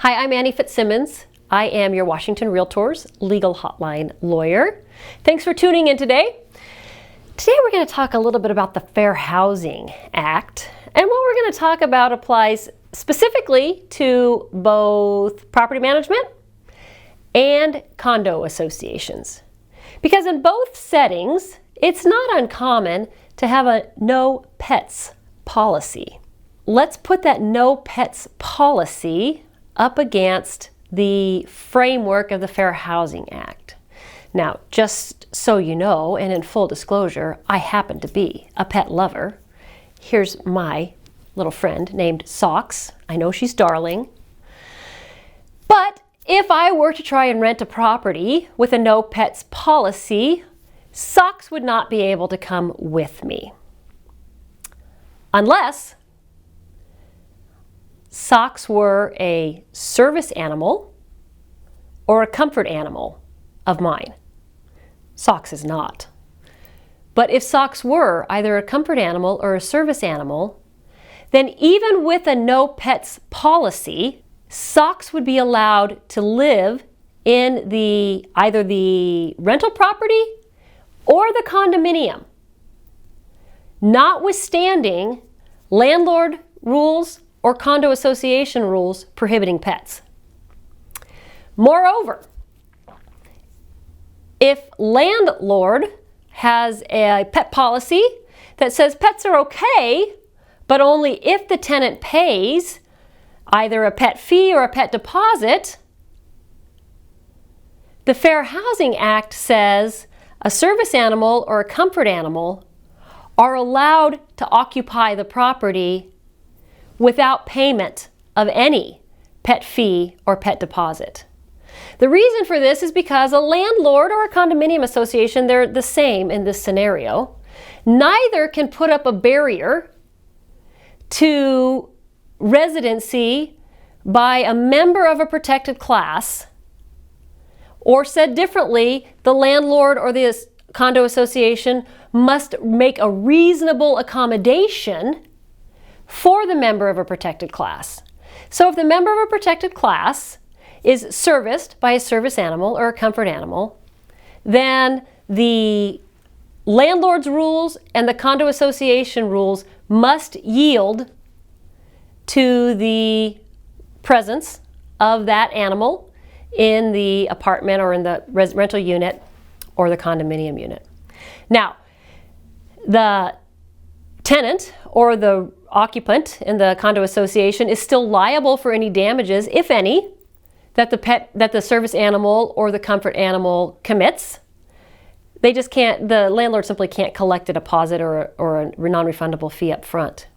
Hi, I'm Annie Fitzsimmons. I am your Washington Realtors legal hotline lawyer. Thanks for tuning in today. Today we're going to talk a little bit about the Fair Housing Act, and what we're going to talk about applies specifically to both property management and condo associations. Because in both settings, it's not uncommon to have a no pets policy. Let's put that no pets policy up against the framework of the Fair Housing Act. Now, just so you know, and in full disclosure, I happen to be a pet lover. Here's my little friend named Socks. I know she's darling. But if I were to try and rent a property with a no pets policy, Socks would not be able to come with me. Unless Socks were a service animal or a comfort animal of mine. Socks is not. But if Socks were either a comfort animal or a service animal, then even with a no pets policy, Socks would be allowed to live in either the rental property or the condominium, notwithstanding landlord rules or condo association rules prohibiting pets. Moreover, if landlord has a pet policy that says pets are okay, but only if the tenant pays either a pet fee or a pet deposit, the Fair Housing Act says a service animal or a comfort animal are allowed to occupy the property without payment of any pet fee or pet deposit. The reason for this is because a landlord or a condominium association, they're the same in this scenario. Neither can put up a barrier to residency by a member of a protected class, or said differently, the landlord or the condo association must make a reasonable accommodation for the member of a protected class. So if the member of a protected class is serviced by a service animal or a comfort animal, then the landlord's rules and the condo association rules must yield to the presence of that animal in the apartment or in the rental unit or the condominium unit. Now, the tenant or the occupant in the condo association is still liable for any damages, if any, that the service animal or the comfort animal commits. They just can't, the landlord simply can't collect a deposit or a non-refundable fee up front.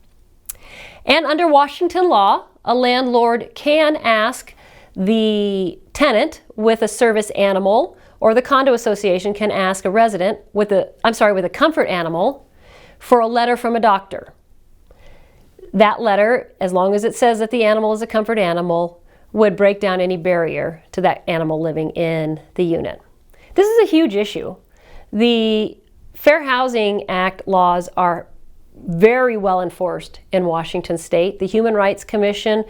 And under Washington law, a landlord can ask the tenant with a service animal, or the condo association can ask a resident with a comfort animal for a letter from a doctor. That letter, as long as it says that the animal is a comfort animal, would break down any barrier to that animal living in the unit. This is a huge issue. The Fair Housing Act laws are very well enforced in Washington State. The Human Rights Commission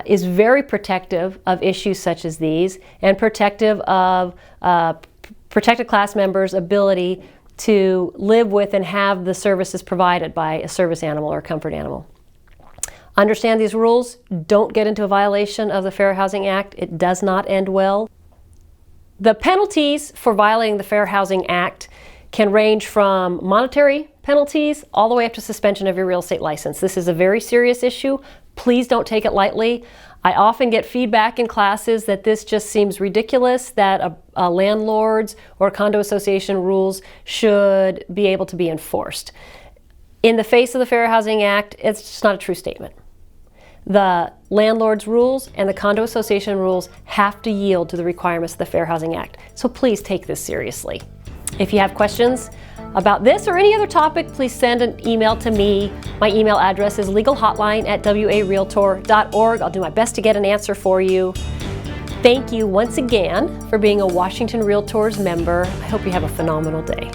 is very protective of issues such as these, and protective of protected class members' ability to live with and have the services provided by a service animal or comfort animal. Understand these rules. Don't get into a violation of the Fair Housing Act. It does not end well. The penalties for violating the Fair Housing Act can range from monetary penalties all the way up to suspension of your real estate license. This is a very serious issue. Please don't take it lightly. I often get feedback in classes that this just seems ridiculous, that a landlord's or condo association rules should be able to be enforced. In the face of the Fair Housing Act, it's just not a true statement. The landlord's rules and the condo association rules have to yield to the requirements of the Fair Housing Act. So please take this seriously. If you have questions about this or any other topic, please send an email to me. My email address is legalhotline@warealtor.org. I'll do my best to get an answer for you. Thank you once again for being a Washington Realtors member. I hope you have a phenomenal day.